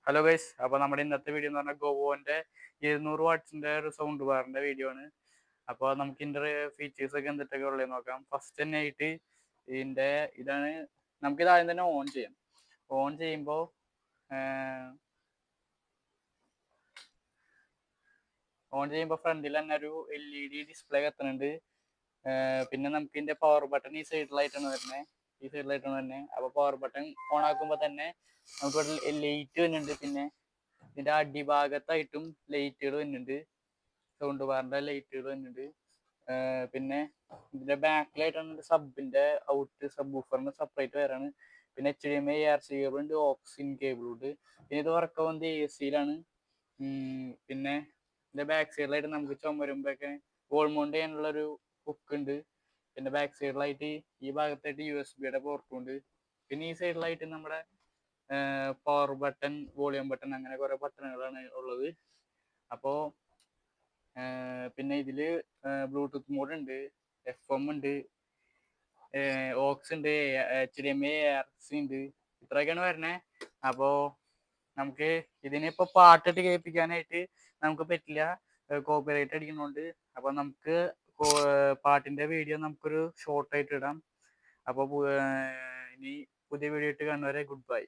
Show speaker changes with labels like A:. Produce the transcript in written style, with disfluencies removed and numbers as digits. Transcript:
A: Hello guys, അപ്പോൾ നമ്മുടെ ഇന്നത്തെ വീഡിയോ എന്ന് പറഞ്ഞാൽ ഗോവോൻ്റെ 200 വാട്ട്സിൻ്റെ ഒരു സൗണ്ട് ബാറിൻ്റെ വീഡിയോ ആണ്. അപ്പോൾ നമുക്ക് ഇതിൻ്റെ ഫീച്ചേഴ്സ് ഒക്കെ എന്തൊക്കെ ഉള്ളത് നോക്കാം. ഫസ്റ്റ് തന്നെ ആയിട്ട് ഇതാണ് നമുക്കിത് ആദ്യം തന്നെ ഓൺ ചെയ്യാം. ഓൺ ചെയ്യുമ്പോൾ ഫ്രണ്ടിൽ തന്നെ ഒരു LED ഡിസ്പ്ലേ കത്തുന്നുണ്ട്. പിന്നെ നമുക്ക് ഇതിൻ്റെ പവർ ബട്ടൺ ഈ സൈഡിലായിട്ടാണ് വരുന്നത്. അപ്പോൾ പവർ ബട്ടൺ ഓൺ ആക്കുമ്പോൾ തന്നെ നമുക്ക് ലൈറ്റ് വരുന്നുണ്ട്. പിന്നെ ഇതിൻ്റെ അടിഭാഗത്തായിട്ടും ലൈറ്റുകൾ വരുന്നുണ്ട്, സൗണ്ട് ബാറിൻ്റെ ലൈറ്റുകൾ വരുന്നുണ്ട്. പിന്നെ ഇതിൻ്റെ ബാക്കിലായിട്ടാണ് സബിൻ്റെ സബ് വൂഫറിന് സെപ്പറേറ്റ് വരാണ്. പിന്നെ HDMI ARC കേബിൾ ഉണ്ട്, ഓക്സിൻ കേബിളും ഉണ്ട്. പിന്നെ ഇത് വർക്ക് ആവുന്നത് AC-യിലാണ്. പിന്നെ ഇതിൻ്റെ ബാക്ക് സൈഡിലായിട്ട് നമുക്ക് ചുമരുമ്പോഴൊക്കെ വോൾ മൗണ്ട് ചെയ്യാനുള്ളൊരു ഹുക്ക് ഉണ്ട്. പിന്നെ ബാക്ക് സൈഡിലായിട്ട് ഈ ഭാഗത്തായിട്ട് USB-യുടെ പോർട്ടും ഉണ്ട്. പിന്നെ ഈ സൈഡിലായിട്ട് നമ്മുടെ പവർ ബട്ടൺ, വോളിയം ബട്ടൺ, അങ്ങനെ കുറേ ബട്ടണുകളാണ് ഉള്ളത്. അപ്പോൾ പിന്നെ ഇതിൽ ബ്ലൂടൂത്ത് മോഡ് ഉണ്ട്, FM ഉണ്ട്, ഓക്സ് ഉണ്ട്, HDMI ARC ഉണ്ട്. ഇത്രയൊക്കെയാണ് വരുന്നത്. അപ്പോൾ നമുക്ക് ഇതിനിപ്പോൾ പാട്ടിട്ട് കേൾപ്പിക്കാനായിട്ട് നമുക്ക് പറ്റില്ല, കോപ്പിറൈറ്റ് അടിക്കുന്നതുകൊണ്ട്. അപ്പോൾ നമുക്ക് പാട്ടിൻ്റെ വീഡിയോ നമുക്കൊരു ഷോർട്ടായിട്ട് ഇടാം. അപ്പോൾ ഇനി പുതിയ വീഡിയോ ഇട്ട് കാണുന്നവരെ ഗുഡ് ബൈ.